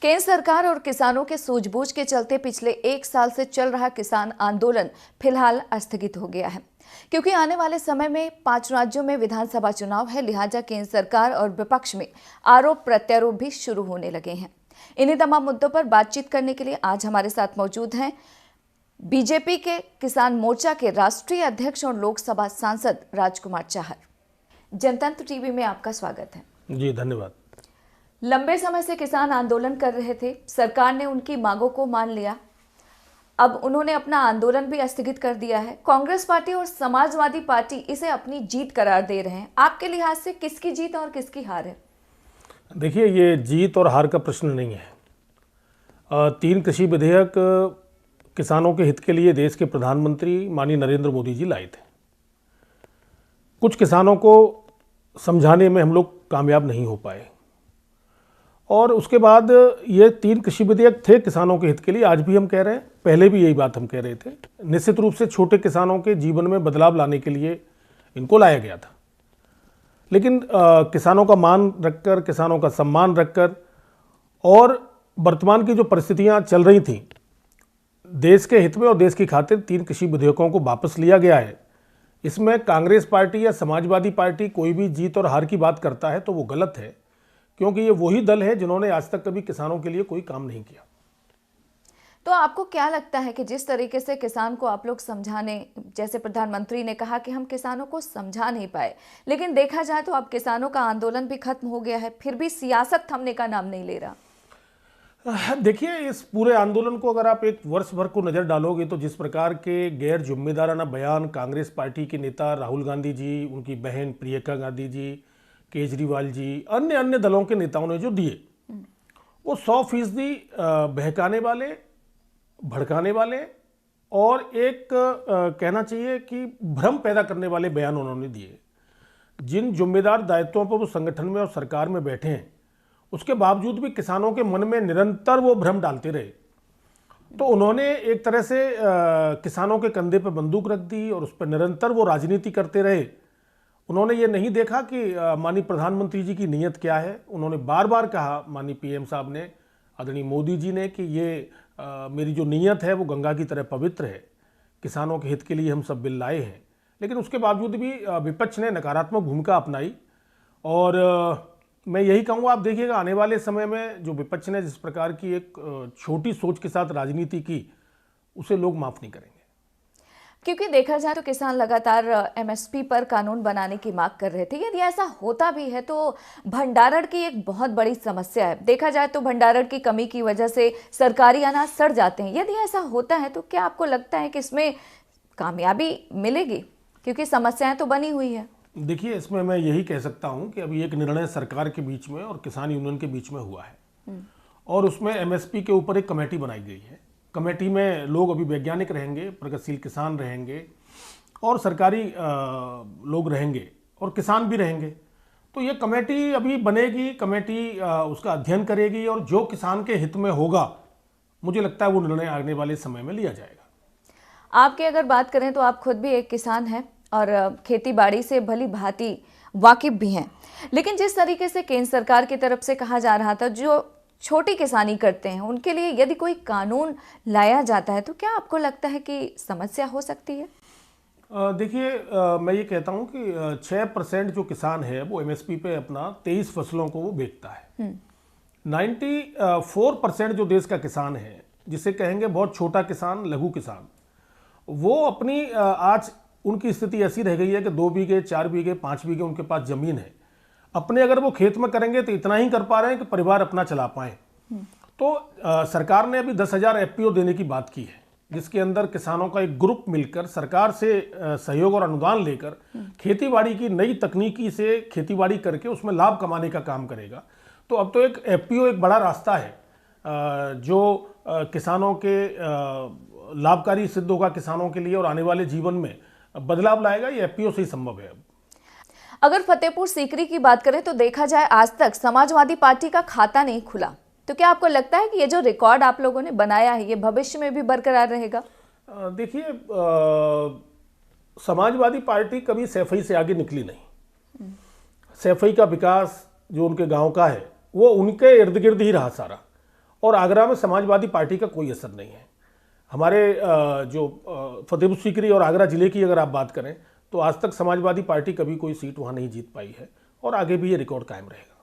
केंद्र सरकार और किसानों के सूझबूझ के चलते पिछले 1 साल से चल रहा किसान आंदोलन फिलहाल स्थगित हो गया है, क्योंकि आने वाले समय में 5 राज्यों में विधानसभा चुनाव है। लिहाजा केंद्र सरकार और विपक्ष में आरोप प्रत्यारोप भी शुरू होने लगे हैं। इन्हीं तमाम मुद्दों पर बातचीत करने के लिए आज हमारे साथ मौजूद हैं बीजेपी के किसान मोर्चा के राष्ट्रीय अध्यक्ष और लोकसभा सांसद राजकुमार चाहर। जनतंत्र टीवी में आपका स्वागत है। जी धन्यवाद। लंबे समय से किसान आंदोलन कर रहे थे, सरकार ने उनकी मांगों को मान लिया। अब उन्होंने अपना आंदोलन भी स्थगित कर दिया है। कांग्रेस पार्टी और समाजवादी पार्टी इसे अपनी जीत करार दे रहे हैं। आपके लिहाज से किसकी जीत और किसकी हार है? देखिए, ये जीत और हार का प्रश्न नहीं है। 3 कृषि विधेयक किसानों के हित के लिए देश के प्रधानमंत्री माननीय नरेंद्र मोदी जी लाए थे। कुछ किसानों को समझाने में हम लोग कामयाब नहीं हो पाए और उसके बाद ये 3 कृषि विधेयक थे किसानों के हित के लिए। आज भी हम कह रहे हैं, पहले भी यही बात हम कह रहे थे। निश्चित रूप से छोटे किसानों के जीवन में बदलाव लाने के लिए इनको लाया गया था, लेकिन किसानों का मान रखकर, किसानों का सम्मान रखकर और वर्तमान की जो परिस्थितियां चल रही थीं, देश के हित में और देश की खातिर 3 कृषि विधेयकों को वापस लिया गया है। इसमें कांग्रेस पार्टी या समाजवादी पार्टी कोई भी जीत और हार की बात करता है तो वो गलत है, क्योंकि ये वही दल है जिन्होंने आज तक कभी किसानों के लिए कोई काम नहीं किया। तो आपको क्या लगता है कि जिस तरीके से किसान को आप लोग समझाने, जैसे प्रधानमंत्री ने कहा कि हम किसानों को समझा नहीं पाए, लेकिन देखा जाए तो अब किसानों का आंदोलन भी खत्म हो गया है, फिर भी सियासत थमने का नाम नहीं ले रहा। देखिए, इस पूरे आंदोलन को अगर आप एक वर्ष भर को नज़र डालोगे तो जिस प्रकार के गैर जिम्मेदाराना बयान कांग्रेस पार्टी के नेता राहुल गांधी जी, उनकी बहन प्रियंका गांधी जी, केजरीवाल जी, अन्य अन्य दलों के नेताओं ने जो दिए, वो 100% बहकाने वाले, भड़काने वाले और एक कहना चाहिए कि भ्रम पैदा करने वाले बयान उन्होंने दिए। जिन जिम्मेदार दायित्वों पर वो संगठन में और सरकार में बैठे हैं, उसके बावजूद भी किसानों के मन में निरंतर वो भ्रम डालते रहे। तो उन्होंने एक तरह से किसानों के कंधे पर बंदूक रख दी और उस पर निरंतर वो राजनीति करते रहे। उन्होंने ये नहीं देखा कि माननीय प्रधानमंत्री जी की नीयत क्या है। उन्होंने बार बार कहा, माननीय पीएम साहब ने, आदरणीय मोदी जी ने, कि ये मेरी जो नीयत है वो गंगा की तरह पवित्र है, किसानों के हित के लिए हम सब बिल लाए हैं। लेकिन उसके बावजूद भी विपक्ष ने नकारात्मक भूमिका अपनाई और मैं यही कहूँगा, आप देखिएगा आने वाले समय में जो विपक्ष ने जिस प्रकार की एक छोटी सोच के साथ राजनीति की, उसे लोग माफ़ नहीं करेंगे। क्योंकि देखा जाए तो किसान लगातार एमएसपी पर कानून बनाने की मांग कर रहे थे। यदि ऐसा होता भी है तो भंडारण की एक बहुत बड़ी समस्या है। देखा जाए तो भंडारण की कमी की वजह से सरकारी अनाज सड़ जाते हैं। यदि ऐसा होता है तो क्या आपको लगता है कि इसमें कामयाबी मिलेगी? क्योंकि समस्याएं तो बनी हुई है। देखिए, इसमें मैं यही कह सकता हूं कि अभी एक निर्णय सरकार के बीच में और किसान यूनियन के बीच में हुआ है और उसमें एमएसपी के ऊपर एक कमेटी बनाई गई है। कमेटी में लोग अभी वैज्ञानिक रहेंगे, प्रगतिशील किसान रहेंगे और सरकारी लोग रहेंगे और किसान भी रहेंगे। तो ये कमेटी अभी बनेगी, कमेटी उसका अध्ययन करेगी और जो किसान के हित में होगा, मुझे लगता है वो निर्णय आने वाले समय में लिया जाएगा। आपकी अगर बात करें तो आप खुद भी एक किसान हैं और खेती बाड़ी से भली भांति वाकिफ भी हैं, लेकिन जिस तरीके से केंद्र सरकार की तरफ से कहा जा रहा था, जो छोटी किसानी करते हैं उनके लिए यदि कोई कानून लाया जाता है तो क्या आपको लगता है कि समस्या हो सकती है? देखिए, मैं ये कहता हूँ कि 6% जो किसान है वो एमएसपी पे अपना 23 फसलों को वो बेचता है। 94% जो देश का किसान है, जिसे कहेंगे बहुत छोटा किसान, लघु किसान, वो अपनी आज उनकी स्थिति ऐसी रह गई है कि 2 बीघे, 4 बीघे, 5 बीघे उनके पास जमीन है। अपने अगर वो खेत में करेंगे तो इतना ही कर पा रहे हैं कि परिवार अपना चला पाए। तो सरकार ने अभी 10,000 एफपीओ देने की बात की है, जिसके अंदर किसानों का एक ग्रुप मिलकर सरकार से सहयोग और अनुदान लेकर खेतीबाड़ी की नई तकनीकी से खेतीबाड़ी करके उसमें लाभ कमाने का काम करेगा। तो अब तो एक एफपीओ एक बड़ा रास्ता है जो किसानों के लाभकारी सिद्ध होगा किसानों के लिए और आने वाले जीवन में बदलाव लाएगा। ये एफपीओ से ही संभव है। अगर फतेहपुर सीकरी की बात करें तो देखा जाए आज तक समाजवादी पार्टी का खाता नहीं खुला, तो क्या आपको लगता है कि ये जो रिकॉर्ड आप लोगों ने बनाया है ये भविष्य में भी बरकरार रहेगा? देखिए, समाजवादी पार्टी कभी सैफई से आगे निकली नहीं। सैफई का विकास जो उनके गांव का है वो उनके इर्द गिर्द ही रहा सारा, और आगरा में समाजवादी पार्टी का कोई असर नहीं है। हमारे जो फतेहपुर सीकरी और आगरा जिले की अगर आप बात करें तो आज तक समाजवादी पार्टी कभी कोई सीट वहाँ नहीं जीत पाई है और आगे भी ये रिकॉर्ड कायम रहेगा।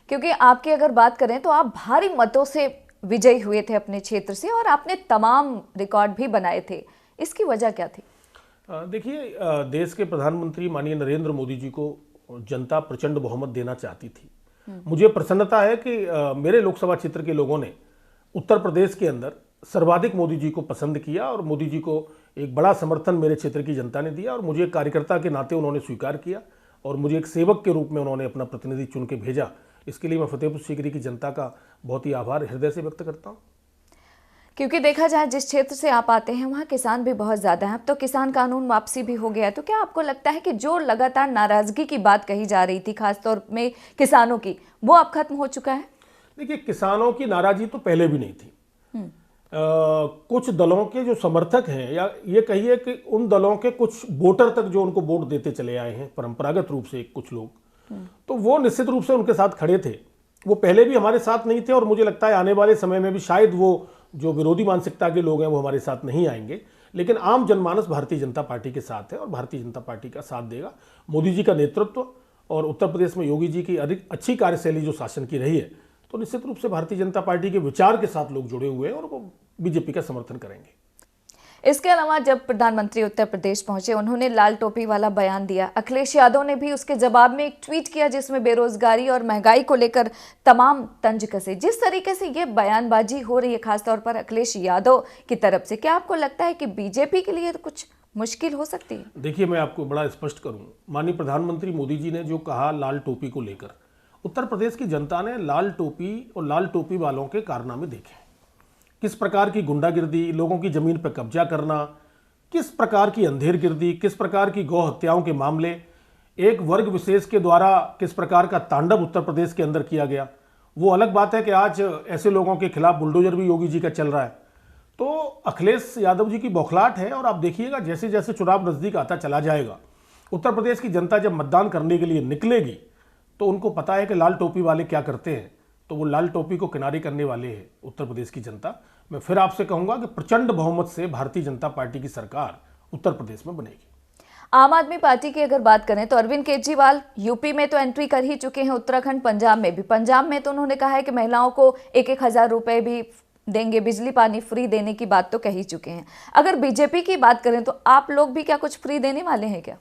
क्योंकि आपकी अगर बात करें तो आप भारी मतों से विजयी हुए थे अपने क्षेत्र से और आपने तमाम रिकॉर्ड भी बनाए थे, इसकी वजह क्या थी? देखिए, देश के प्रधानमंत्री माननीय नरेंद्र मोदी जी को जनता प्रचंड बहुमत देना चाहती थी। मुझे प्रसन्नता है कि मेरे लोकसभा क्षेत्र के लोगों ने उत्तर प्रदेश के अंदर सर्वाधिक मोदी जी को पसंद किया और मोदी जी को एक बड़ा समर्थन मेरे क्षेत्र की जनता ने दिया और मुझे एक कार्यकर्ता के नाते उन्होंने स्वीकार किया और मुझे एक सेवक के रूप में उन्होंने अपना प्रतिनिधि चुन के भेजा। इसके लिए मैं फतेहपुर सीकरी की जनता का बहुत ही आभार हृदय से व्यक्त करता हूँ। क्योंकि देखा जाए जिस क्षेत्र से आप आते हैं वहाँ किसान भी बहुत ज़्यादा हैं। अब तो किसान कानून वापसी भी हो गया है, तो क्या आपको लगता है कि जो लगातार नाराज़गी की बात कही जा रही थी खासतौर में किसानों की, वो अब खत्म हो चुका है? देखिए, किसानों की नाराज़गी तो पहले भी नहीं थी। कुछ दलों के जो समर्थक हैं या ये कहिए कि उन दलों के कुछ वोटर तक जो उनको वोट देते चले आए हैं परंपरागत रूप से कुछ लोग, तो वो निश्चित रूप से उनके साथ खड़े थे। वो पहले भी हमारे साथ नहीं थे और मुझे लगता है आने वाले समय में भी शायद वो जो विरोधी मानसिकता के लोग हैं वो हमारे साथ नहीं आएंगे, लेकिन आम जनमानस भारतीय जनता पार्टी के साथ है और भारतीय जनता पार्टी का साथ देगा। मोदी जी का नेतृत्व और उत्तर प्रदेश में योगी जी की अधिक अच्छी कार्यशैली जो शासन की रही है, तो निश्चित रूप से भारतीय जनता पार्टी के विचार के साथ लोग जुड़े हुए हैं और वो बीजेपी का समर्थन करेंगे। इसके अलावा जब प्रधानमंत्री उत्तर प्रदेश पहुंचे, उन्होंने लाल टोपी वाला बयान दिया। अखिलेश यादव ने भी उसके जवाब में एक ट्वीट किया जिसमें बेरोजगारी और महंगाई को लेकर तमाम तंज कसे। जिस तरीके से ये बयानबाजी हो रही है खासतौर पर अखिलेश यादव की तरफ से, क्या आपको लगता है कि बीजेपी के लिए कुछ मुश्किल हो सकती है? देखिए, मैं आपको बड़ा स्पष्ट करूं, माननीय प्रधानमंत्री मोदी जी ने जो कहा लाल टोपी को लेकर, उत्तर प्रदेश की जनता ने लाल टोपी और लाल टोपी वालों के कारनामे देखे। किस प्रकार की गुंडागिर्दी, लोगों की जमीन पर कब्जा करना, किस प्रकार की अंधेरगिर्दी, किस प्रकार की गौ हत्याओं के मामले, एक वर्ग विशेष के द्वारा किस प्रकार का तांडव उत्तर प्रदेश के अंदर किया गया। वो अलग बात है कि आज ऐसे लोगों के खिलाफ बुलडोजर भी योगी जी का चल रहा है। तो अखिलेश यादव जी की बौखलाहट है और आप देखिएगा जैसे जैसे चुनाव नजदीक आता चला जाएगा, उत्तर प्रदेश की जनता जब मतदान करने के लिए निकलेगी तो उनको पता है कि लाल टोपी वाले क्या करते हैं, तो वो लाल टोपी को किनारे करने वाले हैं उत्तर प्रदेश की जनता। मैं फिर आपसे कहूंगा कि प्रचंड बहुमत से भारतीय जनता पार्टी की सरकार उत्तर प्रदेश में बनेगी। आम आदमी पार्टी की अगर बात करें तो अरविंद केजरीवाल यूपी में तो एंट्री कर ही चुके हैं, उत्तराखंड, पंजाब में भी। पंजाब में तो उन्होंने कहा है कि महिलाओं को 1-1 हज़ार रुपए भी देंगे, बिजली पानी फ्री देने की बात तो कह ही चुके हैं। अगर बीजेपी की बात करें तो आप लोग भी क्या कुछ फ्री देने वाले हैं क्या?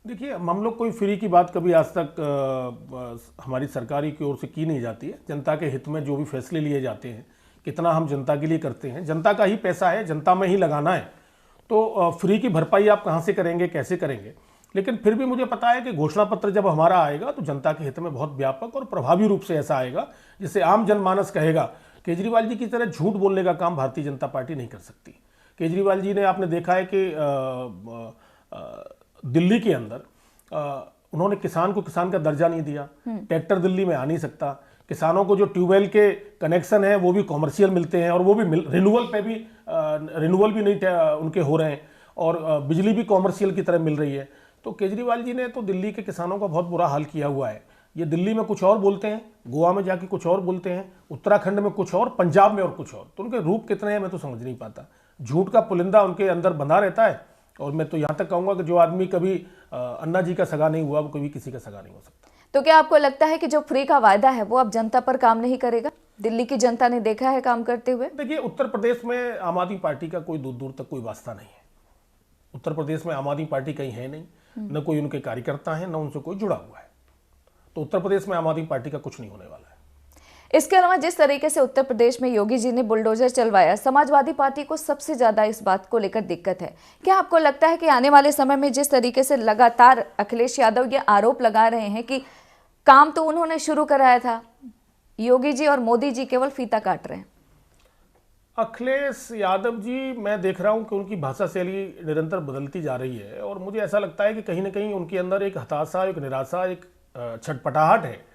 देखिए, हम लोग कोई फ्री की बात कभी आज तक हमारी सरकारी की ओर से की नहीं जाती है। जनता के हित में जो भी फैसले लिए जाते हैं, कितना हम जनता के लिए करते हैं, जनता का ही पैसा है, जनता में ही लगाना है, तो फ्री की भरपाई आप कहाँ से करेंगे, कैसे करेंगे। लेकिन फिर भी मुझे पता है कि घोषणा पत्र जब हमारा आएगा तो जनता के हित में बहुत व्यापक और प्रभावी रूप से ऐसा आएगा जिससे आम जनमानस कहेगा केजरीवाल जी की तरह झूठ बोलने का काम भारतीय जनता पार्टी नहीं कर सकती। केजरीवाल जी ने, आपने देखा है कि दिल्ली के अंदर उन्होंने किसान को किसान का दर्जा नहीं दिया, ट्रैक्टर दिल्ली में आ नहीं सकता, किसानों को जो ट्यूबवेल के कनेक्शन है वो भी कॉमर्शियल मिलते हैं और वो भी रिन्यूअल भी नहीं उनके हो रहे हैं और बिजली भी कॉमर्शियल की तरह मिल रही है। तो केजरीवाल जी ने तो दिल्ली के किसानों का बहुत बुरा हाल किया हुआ है। ये दिल्ली में कुछ और बोलते हैं, गोवा में जाके कुछ और बोलते हैं, उत्तराखंड में कुछ और, पंजाब में और कुछ और। तो उनके रूप कितने हैं मैं तो समझ नहीं पाता। झूठ का पुलिंदा उनके अंदर बंधा रहता है और मैं तो यहाँ तक कहूँगा कि जो आदमी कभी अन्ना जी का सगा नहीं हुआ वो कभी किसी का सगा नहीं हो सकता। तो क्या आपको लगता है कि जो फ्री का वायदा है वो अब जनता पर काम नहीं करेगा? दिल्ली की जनता ने देखा है काम करते हुए। देखिए, उत्तर प्रदेश में आम आदमी पार्टी का कोई दूर दूर तक कोई वास्ता नहीं है। उत्तर प्रदेश में आम आदमी पार्टी कहीं है नहीं, न कोई उनके कार्यकर्ता है, न उनसे कोई जुड़ा हुआ है। तो उत्तर प्रदेश में आम आदमी पार्टी का कुछ नहीं होने वाला है। इसके अलावा जिस तरीके से उत्तर प्रदेश में योगी जी ने बुलडोजर चलवाया, समाजवादी पार्टी को सबसे ज्यादा इस बात को लेकर दिक्कत है। क्या आपको लगता है कि आने वाले समय में जिस तरीके से लगातार अखिलेश यादव ये आरोप लगा रहे हैं कि काम तो उन्होंने शुरू कराया था, योगी जी और मोदी जी केवल फीता काट रहे हैं? अखिलेश यादव जी, मैं देख रहा हूं कि उनकी भाषा शैली निरंतर बदलती जा रही है और मुझे ऐसा लगता है कि कहीं ना कहीं उनके अंदर एक हताशा, एक निराशा, एक छटपटाहट है।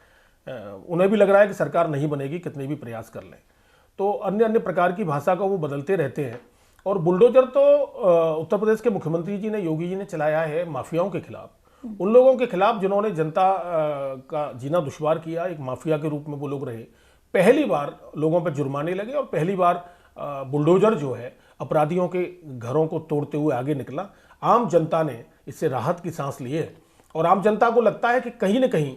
उन्हें भी लग रहा है कि सरकार नहीं बनेगी कितने भी प्रयास कर लें। तो अन्य अन्य प्रकार की भाषा को वो बदलते रहते हैं। और बुलडोजर तो उत्तर प्रदेश के मुख्यमंत्री जी ने, योगी जी ने चलाया है माफियाओं के खिलाफ, उन लोगों के खिलाफ जिन्होंने जनता का जीना दुश्वार किया, एक माफिया के रूप में वो लोग रहे। पहली बार लोगों पर जुर्माने लगे और पहली बार बुलडोजर जो है अपराधियों के घरों को तोड़ते हुए आगे निकला। आम जनता ने इससे राहत की सांस ली है और आम जनता को लगता है कि कहीं न कहीं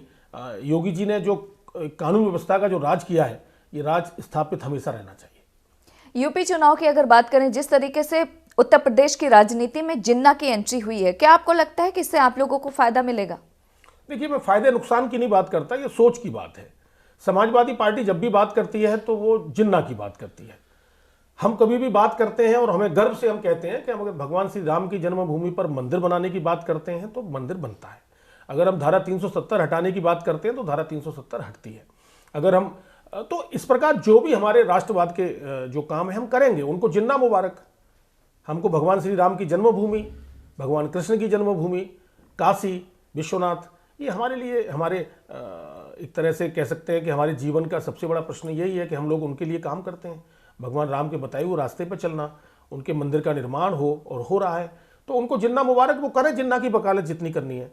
योगी जी ने जो कानून व्यवस्था का जो राज किया है, ये राज स्थापित हमेशा रहना चाहिए। यूपी चुनाव की अगर बात करें, जिस तरीके से उत्तर प्रदेश की राजनीति में जिन्ना की एंट्री हुई है, क्या आपको लगता है कि इससे आप लोगों को फायदा मिलेगा? देखिए, मैं फायदे नुकसान की नहीं बात करता, ये सोच की बात है। समाजवादी पार्टी जब भी बात करती है तो वो जिन्ना की बात करती है। हम कभी भी बात करते हैं और हमें गर्व से हम कहते हैं कि हम अगर भगवान श्री राम की जन्मभूमि पर मंदिर बनाने की बात करते हैं तो मंदिर बनता है। अगर हम धारा 370 हटाने की बात करते हैं तो धारा 370 हटती है। अगर हम तो इस प्रकार जो भी हमारे राष्ट्रवाद के जो काम है हम करेंगे, उनको जिन्ना मुबारक। हमको भगवान श्री राम की जन्मभूमि, भगवान कृष्ण की जन्मभूमि, काशी विश्वनाथ, ये हमारे लिए हमारे एक तरह से कह सकते हैं कि हमारे जीवन का सबसे बड़ा प्रश्न यही है कि हम लोग उनके लिए काम करते हैं। भगवान राम के बताए हुए रास्ते पर चलना, उनके मंदिर का निर्माण हो और हो रहा है तो उनको जिन्ना मुबारक, वो करें जिन्ना की वकालत जितनी करनी है।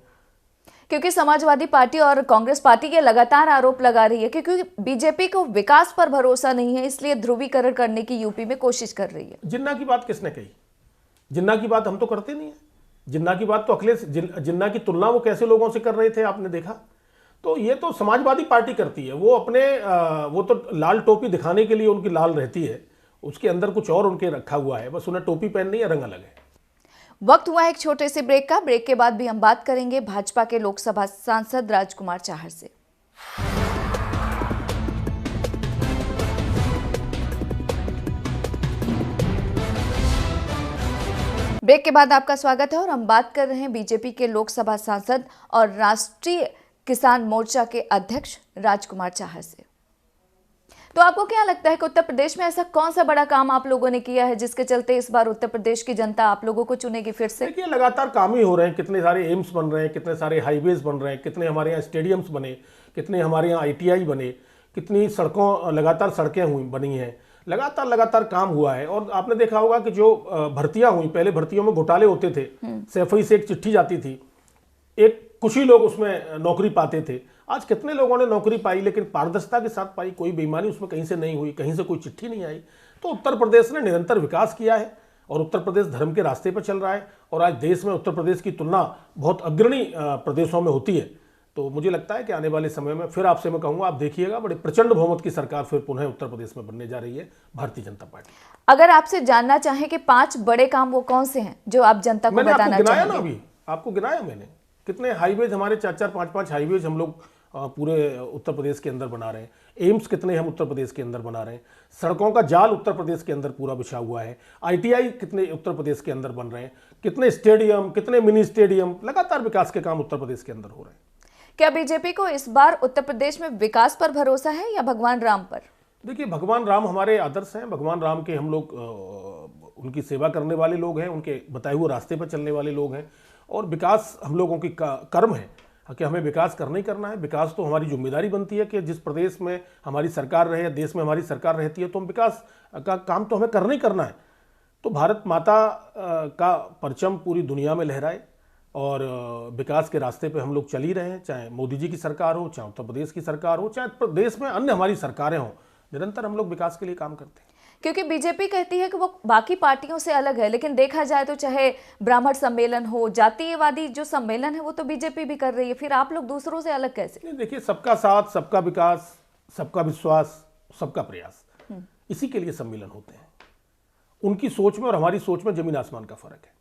क्योंकि समाजवादी पार्टी और कांग्रेस पार्टी ये लगातार आरोप लगा रही है क्योंकि बीजेपी को विकास पर भरोसा नहीं है, इसलिए ध्रुवीकरण करने की यूपी में कोशिश कर रही है। जिन्ना की बात किसने कही? जिन्ना की बात हम तो करते नहीं है। जिन्ना की बात तो अखिलेश जिन्ना की तुलना वो कैसे लोगों से कर रहे थे आपने देखा? तो ये तो समाजवादी पार्टी करती है। वो अपने वो तो लाल टोपी दिखाने के लिए उनकी लाल रहती है, उसके अंदर कुछ और उनके रखा हुआ है, बस उन्हें टोपी पहननी है, रंग अलग है। वक्त हुआ एक छोटे से ब्रेक का। ब्रेक के बाद भी हम बात करेंगे भाजपा के लोकसभा सांसद राजकुमार चाहर से। ब्रेक के बाद आपका स्वागत है और हम बात कर रहे हैं बीजेपी के लोकसभा सांसद और राष्ट्रीय किसान मोर्चा के अध्यक्ष राजकुमार चाहर से। तो आपको क्या लगता है कि उत्तर प्रदेश में ऐसा कौन सा बड़ा काम आप लोगों ने किया है जिसके चलते इस बार उत्तर प्रदेश की जनता आप लोगों को चुनेगी फिर से? देखिए, लगातार काम ही हो रहे हैं। कितने सारे एम्स बन रहे हैं, कितने सारे हाईवेज बन रहे हैं, कितने हमारे यहाँ स्टेडियम्स बने, कितने हमारे यहाँ ITI बने, कितनी सड़कों लगातार सड़कें हुई बनी हैं, लगातार काम हुआ है। और आपने देखा होगा कि जो भर्तियां हुई, पहले भर्तियों में घोटाले होते थे, सैफई से एक चिट्ठी जाती थी, एक कुछ ही लोग उसमें नौकरी पाते थे। आज कितने लोगों ने नौकरी पाई, लेकिन पारदर्शिता के साथ पाई, कोई बेईमानी उसमें कहीं से नहीं हुई, कहीं से कोई चिट्ठी नहीं आई। तो उत्तर प्रदेश ने निरंतर विकास किया है और उत्तर प्रदेश धर्म के रास्ते पर चल रहा है और आज देश में उत्तर प्रदेश की तुलना बहुत अग्रणी प्रदेशों में होती है। तो मुझे लगता है कि आने वाले समय में फिर आपसे मैं कहूँगा, आप देखिएगा बड़े प्रचंड बहुमत की सरकार फिर पुनः उत्तर प्रदेश में बनने जा रही है भारतीय जनता पार्टी। अगर आपसे जानना चाहें कि 5 बड़े काम वो कौन से हैं जो आप जनता को बताना चाहेंगे? अभी आपको गिनाया मैंने, कितने हाईवेज हमारे 4-4, 5-5 हाईवेज हम लोग पूरे उत्तर प्रदेश के अंदर बना रहे हैं। एम्स कितने हम उत्तर प्रदेश के अंदर बना रहे हैं। सड़कों का जाल उत्तर प्रदेश के अंदर पूरा बिछा हुआ है। ITI कितने उत्तर प्रदेश के अंदर बन रहे हैं, कितने स्टेडियम, कितने मिनी स्टेडियम, लगातार विकास के काम उत्तर प्रदेश के अंदर हो रहे हैं। क्या बीजेपी को इस बार उत्तर प्रदेश में विकास पर भरोसा है या भगवान राम पर? देखिए, भगवान राम हमारे आदर्श हैं। भगवान राम के हम लोग उनकी सेवा करने वाले लोग हैं, उनके बताए हुए रास्ते पर चलने वाले लोग हैं और विकास हम लोगों की कर्म है कि हमें विकास करना ही करना है। विकास तो हमारी जिम्मेदारी बनती है कि जिस प्रदेश में हमारी सरकार रहे या देश में हमारी सरकार रहती है तो हम विकास का काम तो हमें करना ही करना है। तो भारत माता का परचम पूरी दुनिया में लहराए और विकास के रास्ते पे हम लोग चल ही रहे हैं, चाहे मोदी जी की सरकार हो, चाहे उत्तर प्रदेश की सरकार हो, चाहे प्रदेश में अन्य हमारी सरकारें हों, निरंतर हम लोग विकास के लिए काम करते हैं। क्योंकि बीजेपी कहती है कि वो बाकी पार्टियों से अलग है, लेकिन देखा जाए तो चाहे ब्राह्मण सम्मेलन हो, जातीयवादी जो सम्मेलन है वो तो बीजेपी भी कर रही है, फिर आप लोग दूसरों से अलग कैसे? नहीं, देखिए, सबका साथ, सबका विकास, सबका विश्वास, सबका प्रयास, इसी के लिए सम्मेलन होते हैं। उनकी सोच में और हमारी सोच में जमीन आसमान का फर्क है।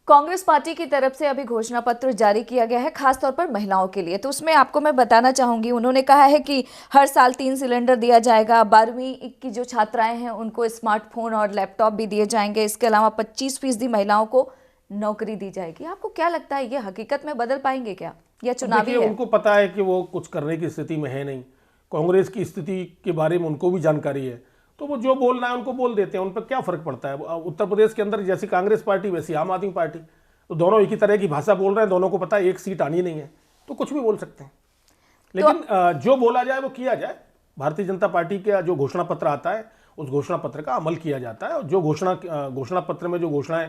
कांग्रेस पार्टी की तरफ से अभी घोषणा पत्र जारी किया गया है खासतौर पर महिलाओं के लिए, तो उसमें आपको मैं बताना चाहूंगी, उन्होंने कहा है कि हर साल 3 सिलेंडर दिया जाएगा। 12वीं की जो छात्राएं हैं उनको स्मार्टफोन और लैपटॉप भी दिए जाएंगे। इसके अलावा 25% महिलाओं को नौकरी दी जाएगी। आपको क्या लगता है ये हकीकत में बदल पाएंगे क्या, या चुनावी है? उनको पता है कि वो कुछ करने की स्थिति में है नहीं। कांग्रेस की स्थिति के बारे में उनको भी जानकारी है, तो वो जो बोल रहा है उनको बोल देते हैं। उन पर क्या फर्क पड़ता है? उत्तर प्रदेश के अंदर जैसी कांग्रेस पार्टी वैसी आम आदमी पार्टी, तो दोनों एक ही तरह की भाषा बोल रहे हैं, दोनों को पता है एक सीट आनी नहीं है, तो कुछ भी बोल सकते हैं। लेकिन जो बोला जाए वो किया जाए। भारतीय जनता पार्टी का जो घोषणा पत्र आता है उस घोषणा पत्र का अमल किया जाता है और जो घोषणा पत्र में जो घोषणाएं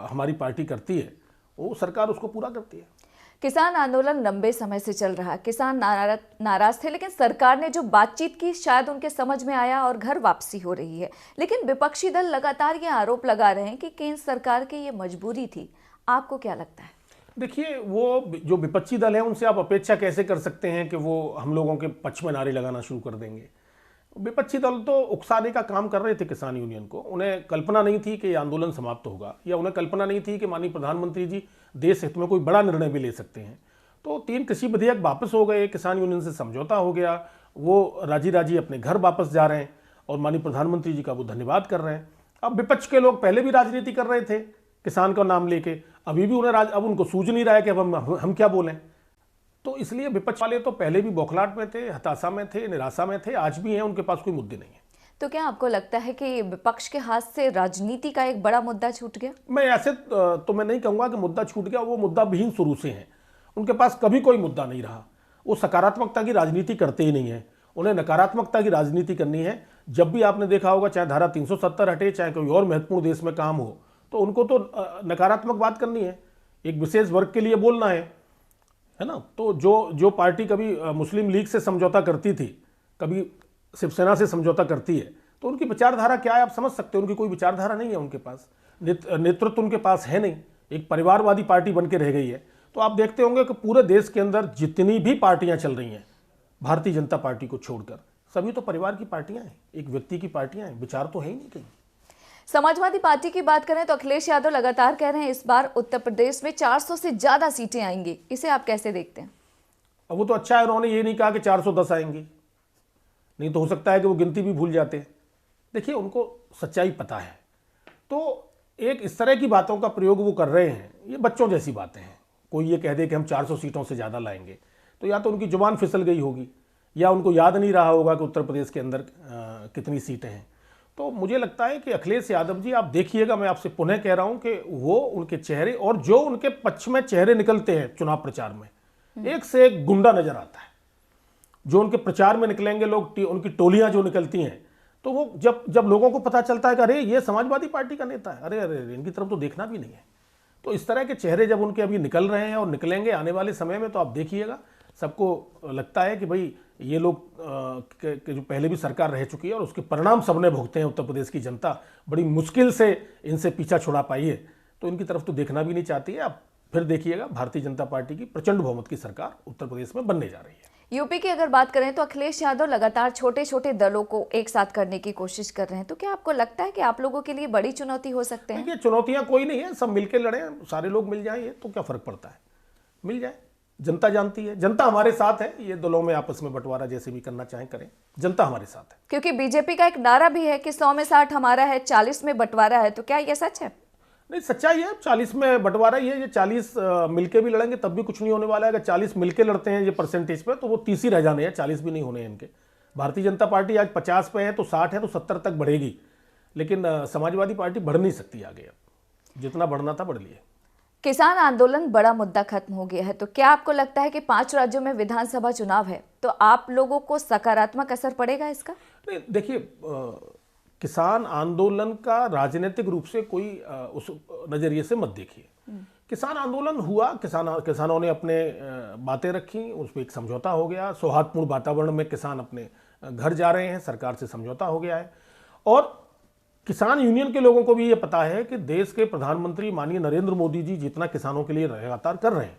हमारी पार्टी करती है वो सरकार उसको पूरा करती है। किसान आंदोलन लंबे समय से चल रहा। किसान नाराज थे, लेकिन सरकार ने जो बातचीत की शायद उनके समझ में आया और घर वापसी हो रही है। लेकिन विपक्षी दल लगातार ये आरोप लगा रहे हैं कि केंद्र सरकार की ये मजबूरी थी। आपको क्या लगता है? देखिए, वो जो विपक्षी दल है उनसे आप अपेक्षा कैसे कर सकते हैं कि वो हम लोगों के पक्ष में नारे लगाना शुरू कर देंगे। विपक्षी दल तो उकसाने का काम कर रहे थे किसान यूनियन को। उन्हें कल्पना नहीं थी कि ये आंदोलन समाप्त होगा, या उन्हें कल्पना नहीं थी कि माननीय प्रधानमंत्री जी देश हित में कोई बड़ा निर्णय भी ले सकते हैं। तो 3 कृषि विधेयक वापस हो गए, किसान यूनियन से समझौता हो गया, वो राजी राजी अपने घर वापस जा रहे हैं और माननीय प्रधानमंत्री जी का वो धन्यवाद कर रहे हैं। अब विपक्ष के लोग पहले भी राजनीति कर रहे थे किसान का नाम लेके, अभी भी अब उनको सूझ नहीं रहा है कि अब हम क्या बोलें। तो इसलिए विपक्ष वाले तो पहले भी बौखलाहट में थे, हताशा में थे, निराशा में थे, आज भी हैं, उनके पास कोई मुद्दे नहीं है। तो क्या आपको लगता है कि विपक्ष के हाथ से राजनीति का एक बड़ा मुद्दा छूट गया? मैं ऐसे तो मैं नहीं कहूँगा कि मुद्दा छूट गया, वो मुद्दा विहीन शुरू से हैं। उनके पास कभी कोई मुद्दा नहीं रहा। वो सकारात्मकता की राजनीति करते ही नहीं है, उन्हें नकारात्मकता की राजनीति करनी है। जब भी आपने देखा होगा, चाहे धारा 370 हटे, चाहे कोई और महत्वपूर्ण देश में काम हो, तो उनको तो नकारात्मक बात करनी है, एक विशेष वर्ग के लिए बोलना है ना। तो जो पार्टी कभी मुस्लिम लीग से समझौता करती थी, कभी शिवसेना से समझौता करती है, तो उनकी विचारधारा क्या है आप समझ सकते हैं। उनकी कोई विचारधारा नहीं है, उनके पास नेतृत्व उनके पास है नहीं, एक परिवारवादी पार्टी बन के रह गई है। तो आप देखते होंगे कि पूरे देश के अंदर जितनी भी पार्टियां चल रही हैं, भारतीय जनता पार्टी को छोड़कर, सभी तो परिवार की पार्टियां हैं, एक व्यक्ति की पार्टियां हैं, विचार तो है ही नहीं कहीं। समाजवादी पार्टी की बात करें तो अखिलेश यादव लगातार कह रहे हैं इस बार उत्तर प्रदेश में 400 से ज्यादा सीटें आएंगी। इसे आप कैसे देखते हैं? अब वो तो अच्छा है, उन्होंने ये नहीं कहा कि 410 आएंगी, नहीं तो हो सकता है कि वो गिनती भी भूल जाते। देखिए, उनको सच्चाई पता है, तो एक इस तरह की बातों का प्रयोग वो कर रहे हैं, ये बच्चों जैसी बातें हैं। कोई ये कह दे कि हम 400 सीटों से ज़्यादा लाएंगे, तो या तो उनकी जुबान फिसल गई होगी, या उनको याद नहीं रहा होगा कि उत्तर प्रदेश के अंदर कितनी सीटें हैं। तो मुझे लगता है कि अखिलेश यादव जी, आप देखिएगा, मैं आपसे पुनः कह रहा हूं कि वो उनके चेहरे और जो उनके पक्ष में चेहरे निकलते हैं चुनाव प्रचार में, एक से एक गुंडा नजर आता है। जो उनके प्रचार में निकलेंगे लोग, उनकी टोलियां जो निकलती हैं, तो वो जब लोगों को पता चलता है कि अरे ये समाजवादी पार्टी का नेता है, अरे अरे इनकी तरफ तो देखना भी नहीं है। तो इस तरह के चेहरे जब उनके अभी निकल रहे हैं और निकलेंगे आने वाले समय में, तो आप देखिएगा, सबको लगता है कि भाई ये लोग जो पहले भी सरकार रह चुकी है और उसके परिणाम सबने भुगते हैं। उत्तर प्रदेश की जनता बड़ी मुश्किल से इनसे पीछा छुड़ा पाई है, तो इनकी तरफ तो देखना भी नहीं चाहती है। आप फिर देखिएगा, भारतीय जनता पार्टी की प्रचंड बहुमत की सरकार उत्तर प्रदेश में बनने जा रही है। यूपी की अगर बात करें तो अखिलेश यादव लगातार छोटे छोटे दलों को एक साथ करने की कोशिश कर रहे हैं। तो क्या आपको लगता है कि आप लोगों के लिए बड़ी चुनौती हो सकते हैं? देखिए, चुनौतियां कोई नहीं है, सब मिलकर लड़े, सारे लोग मिल जाए, ये तो क्या फर्क पड़ता है, मिल जाए। जनता जानती है, जनता हमारे साथ है। ये दलों में आपस में बंटवारा जैसे भी करना चाहें करें, जनता हमारे साथ है। क्योंकि बीजेपी का एक नारा भी है कि 100 में 60 हमारा है, 40 में बंटवारा है। तो क्या ये सच है? नहीं, सच्चाई है, 40 में बंटवारा ही है। ये 40 मिलके भी लड़ेंगे तब भी कुछ नहीं होने वाला है। अगर 40 मिलके लड़ते हैं ये परसेंटेज पे, तो वो 30 ही रह जाने हैं, 40 भी नहीं होने हैं इनके। भारतीय जनता पार्टी आज 50 पे है, तो 60 है, तो 70 तक बढ़ेगी। लेकिन समाजवादी पार्टी बढ़ नहीं सकती आगे, अब जितना बढ़ना था बढ़ लिए। किसान आंदोलन बड़ा मुद्दा खत्म हो गया है, तो क्या आपको लगता है कि 5 राज्यों में विधानसभा चुनाव है, तो आप लोगों को सकारात्मक असर पड़ेगा इसका? नहीं, देखिए, किसान आंदोलन का राजनीतिक रूप से कोई उस नजरिए से मत देखिए। किसान आंदोलन हुआ, किसानों ने अपने बातें रखी, उस पर एक समझौता हो गया, सौहार्दपूर्ण वातावरण में किसान अपने घर जा रहे हैं, सरकार से समझौता हो गया है। और किसान यूनियन के लोगों को भी ये पता है कि देश के प्रधानमंत्री माननीय नरेंद्र मोदी जी जितना किसानों के लिए लगातार कर रहे हैं,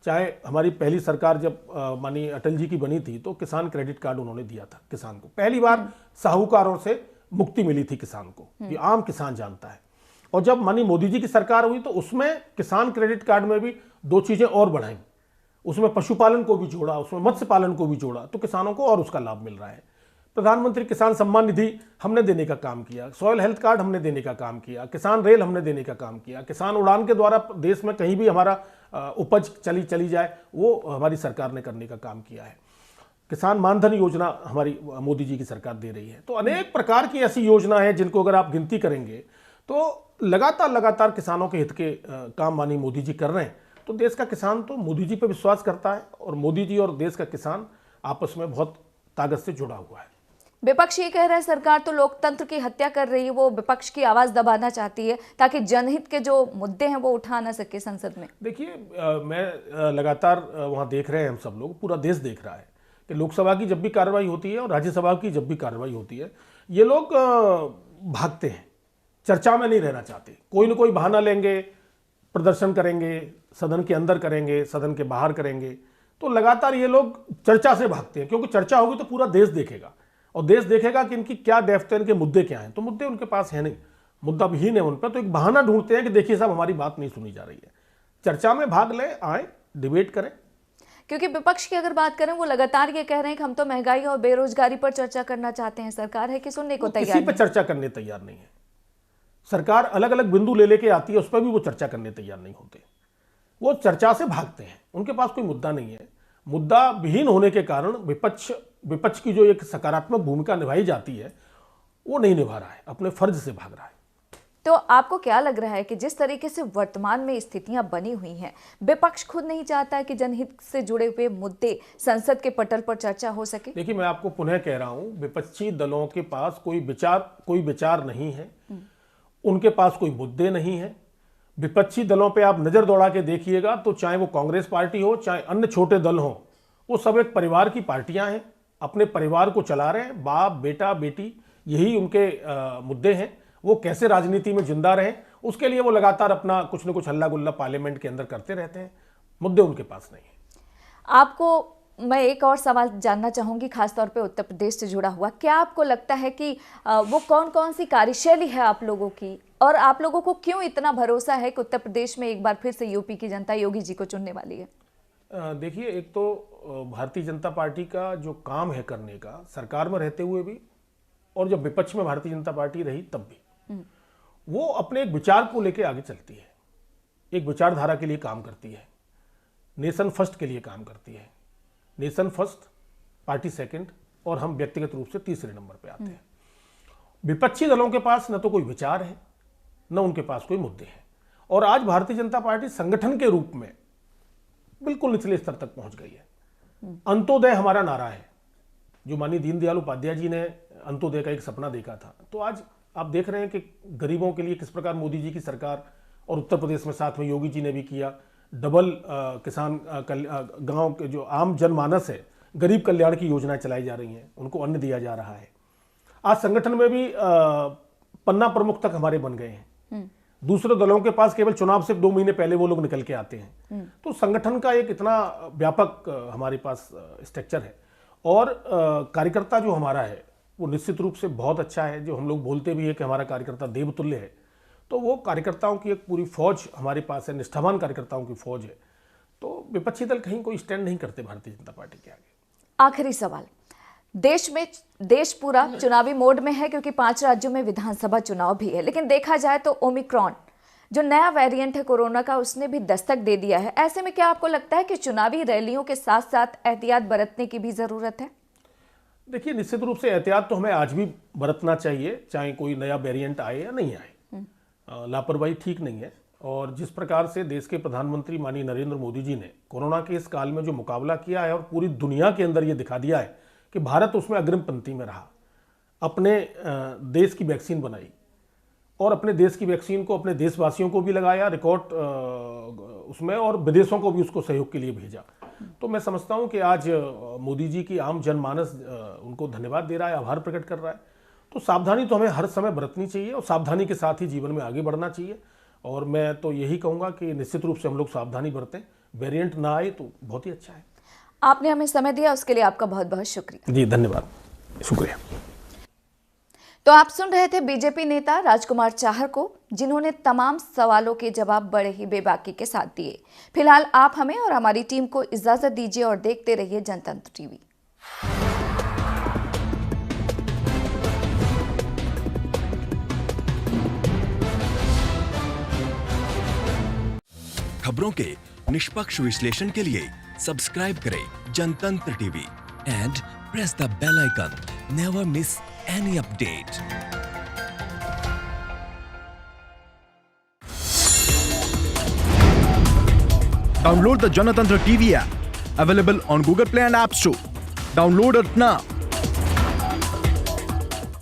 चाहे हमारी पहली सरकार जब माननीय अटल जी की बनी थी, तो किसान क्रेडिट कार्ड उन्होंने दिया था किसान को। पहली बार साहूकारों से मुक्ति मिली थी किसान को, ये आम किसान जानता है। और जब माननीय मोदी जी की सरकार हुई, तो उसमें किसान क्रेडिट कार्ड में भी 2 चीजें और बढ़ाई, उसमें पशुपालन को भी जोड़ा, उसमें मत्स्य पालन को भी जोड़ा, तो किसानों को और उसका लाभ मिल रहा है। प्रधानमंत्री किसान सम्मान निधि हमने देने का काम किया, सॉइल हेल्थ कार्ड हमने देने का काम किया, किसान रेल हमने देने का काम किया, किसान उड़ान के द्वारा देश में कहीं भी हमारा उपज चली जाए, वो हमारी सरकार ने करने का काम किया है। किसान मानधन योजना हमारी मोदी जी की सरकार दे रही है। तो अनेक प्रकार की ऐसी योजना है जिनको अगर आप गिनती करेंगे, तो लगातार किसानों के हित के काम माननीय मोदी जी कर रहे हैं। तो देश का किसान तो मोदी जी पर विश्वास करता है, और मोदी जी और देश का किसान आपस में बहुत ताकत से जुड़ा हुआ है। विपक्ष ये कह रहा है सरकार तो लोकतंत्र की हत्या कर रही है, वो विपक्ष की आवाज दबाना चाहती है ताकि जनहित के जो मुद्दे हैं वो उठा ना सके संसद में। देखिए मैं लगातार वहाँ देख रहे हैं, हम सब लोग, पूरा देश देख रहा है कि लोकसभा की जब भी कार्रवाई होती है और राज्यसभा की जब भी कार्रवाई होती है, ये लोग भागते हैं, चर्चा में नहीं रहना चाहते, कोई ना कोई बहाना लेंगे, प्रदर्शन करेंगे, सदन के अंदर करेंगे, सदन के बाहर करेंगे। तो लगातार ये लोग चर्चा से भागते हैं, क्योंकि चर्चा होगी तो पूरा देश देखेगा और देश देखेगा कि इनकी क्या डेप्थ है, इनके मुद्दे क्या हैं। तो मुद्दे उनके पास है नहीं, मुद्दा विहीन है उन पर, तो एक बहाना ढूंढते हैं कि देखिए साहब हमारी बात नहीं सुनी जा रही है। चर्चा में भाग ले, आए, डिबेट करें। क्योंकि विपक्ष की अगर बात करें, वो लगातार ये कह रहे हैं कि हम तो महंगाई और बेरोजगारी पर चर्चा करना चाहते हैं, सरकार है कि सुनने को तैयार किसी पर चर्चा करने तैयार नहीं है। सरकार अलग अलग बिंदु ले लेके आती है, उस पर भी वो चर्चा करने तैयार नहीं होते, वो चर्चा से भागते हैं। उनके पास कोई मुद्दा नहीं है। मुद्दा विहीन होने के कारण विपक्ष की जो एक सकारात्मक भूमिका निभाई जाती है वो नहीं निभा रहा है, अपने फर्ज से भाग रहा है। तो आपको क्या लग रहा है कि जिस तरीके से वर्तमान में स्थितियां बनी हुई हैं, विपक्ष खुद नहीं चाहता है कि जनहित से जुड़े हुए मुद्दे संसद के पटल पर चर्चा हो सके? देखिए मैं आपको पुनः कह रहा हूं, विपक्षी दलों के पास कोई विचार नहीं है, उनके पास कोई मुद्दे नहीं है। विपक्षी दलों पे आप नजर दौड़ा के देखिएगा तो चाहे वो कांग्रेस पार्टी हो, चाहे अन्य छोटे दल हो, वो सब एक परिवार की पार्टियां हैं, अपने परिवार को चला रहे हैं, बाप बेटा बेटी, यही उनके मुद्दे हैं। वो कैसे राजनीति में जिंदा रहें, उसके लिए वो लगातार अपना कुछ न कुछ हल्ला गुल्ला पार्लियामेंट के अंदर करते रहते हैं। मुद्दे उनके पास नहीं है। आपको मैं एक और सवाल जानना चाहूंगी, खासतौर पे उत्तर प्रदेश से जुड़ा हुआ। क्या आपको लगता है कि वो कौन कौन सी कार्यशैली है आप लोगों की, और आप लोगों को क्यों इतना भरोसा है कि उत्तर प्रदेश में एक बार फिर से यूपी की जनता योगी जी को चुनने वाली है? देखिए, एक तो भारतीय जनता पार्टी का जो काम है करने का, सरकार में रहते हुए भी और जब विपक्ष में भारतीय जनता पार्टी रही तब भी, वो अपने एक विचार को लेकर आगे चलती है, एक विचारधारा के लिए काम करती है, नेशन फर्स्ट के लिए काम करती है। नेशन फर्स्ट, पार्टी सेकंड, और हम व्यक्तिगत रूप से तीसरे नंबर पे आते हैं। विपक्षी दलों के पास न तो कोई विचार है, न उनके पास कोई मुद्दे हैं। और आज भारतीय जनता पार्टी संगठन के रूप में बिल्कुल निचले स्तर तक पहुंच गई है। अंत्योदय हमारा नारा है, जो माननीय दीनदयाल उपाध्याय जी ने अंत्योदय का एक सपना देखा था। तो आज आप देख रहे हैं कि गरीबों के लिए किस प्रकार मोदी जी की सरकार, और उत्तर प्रदेश में साथ में योगी जी ने भी किया, डबल किसान गांव के जो आम जनमानस है, गरीब कल्याण की योजनाएं चलाई जा रही हैं, उनको अन्न दिया जा रहा है। आज संगठन में भी पन्ना प्रमुख तक हमारे बन गए हैं। दूसरे दलों के पास केवल चुनाव से 2 महीने पहले वो लोग निकल के आते हैं। तो संगठन का एक इतना व्यापक हमारे पास स्ट्रक्चर है, और कार्यकर्ता जो हमारा है वो निश्चित रूप से बहुत अच्छा है। जो हम लोग बोलते भी है कि हमारा कार्यकर्ता देवतुल्य है, तो वो कार्यकर्ताओं की एक पूरी फौज हमारे पास है, निष्ठावान कार्यकर्ताओं की फौज है। तो विपक्षी दल कहीं कोई स्टैंड नहीं करते भारतीय जनता पार्टी के आगे। आखिरी सवाल, देश पूरा चुनावी मोड में है, क्योंकि 5 राज्यों में विधानसभा चुनाव भी है। लेकिन देखा जाए तो ओमिक्रॉन जो नया वेरिएंट है कोरोना का, उसने भी दस्तक दे दिया है। ऐसे में क्या आपको लगता है कि चुनावी रैलियों के साथ साथ एहतियात बरतने की भी जरूरत है? देखिए, निश्चित रूप से एहतियात तो हमें आज भी बरतना चाहिए, चाहे कोई नया वेरिएंट आए या नहीं आए। लापरवाही ठीक नहीं है। और जिस प्रकार से देश के प्रधानमंत्री माननीय नरेंद्र मोदी जी ने कोरोना के इस काल में जो मुकाबला किया है, और पूरी दुनिया के अंदर ये दिखा दिया है कि भारत उसमें अग्रिम पंक्ति में रहा, अपने देश की वैक्सीन बनाई, और अपने देश की वैक्सीन को अपने देशवासियों को भी लगाया रिकॉर्ड उसमें, और विदेशों को भी उसको सहयोग के लिए भेजा। तो मैं समझता हूं कि आज मोदी जी की आम जनमानस उनको धन्यवाद दे रहा है, आभार प्रकट कर रहा है। तो सावधानी तो हमें हर समय बरतनी चाहिए, और सावधानी के साथ ही जीवन में आगे बढ़ना चाहिए। और मैं तो यही कहूँगा कि निश्चित रूप से हम लोग सावधानी बरतें, वेरिएंट ना आए तो बहुत ही अच्छा है। आपने हमें समय दिया, उसके लिए आपका बहुत बहुत शुक्रिया। जी धन्यवाद, शुक्रिया। तो आप सुन रहे थे बीजेपी नेता राजकुमार चाहर को, जिन्होंने तमाम सवालों के जवाब बड़े ही बेबाकी के साथ दिए। फिलहाल आप हमें और हमारी टीम को इजाजत दीजिए और देखते रहिए जनतंत्र टीवी। खबरों के निष्पक्ष विश्लेषण के लिए सब्सक्राइब करें Janatantra TV and press the bell icon. Never miss any update. Download the Janatantra TV app, available on Google Play and App Store. Download it now.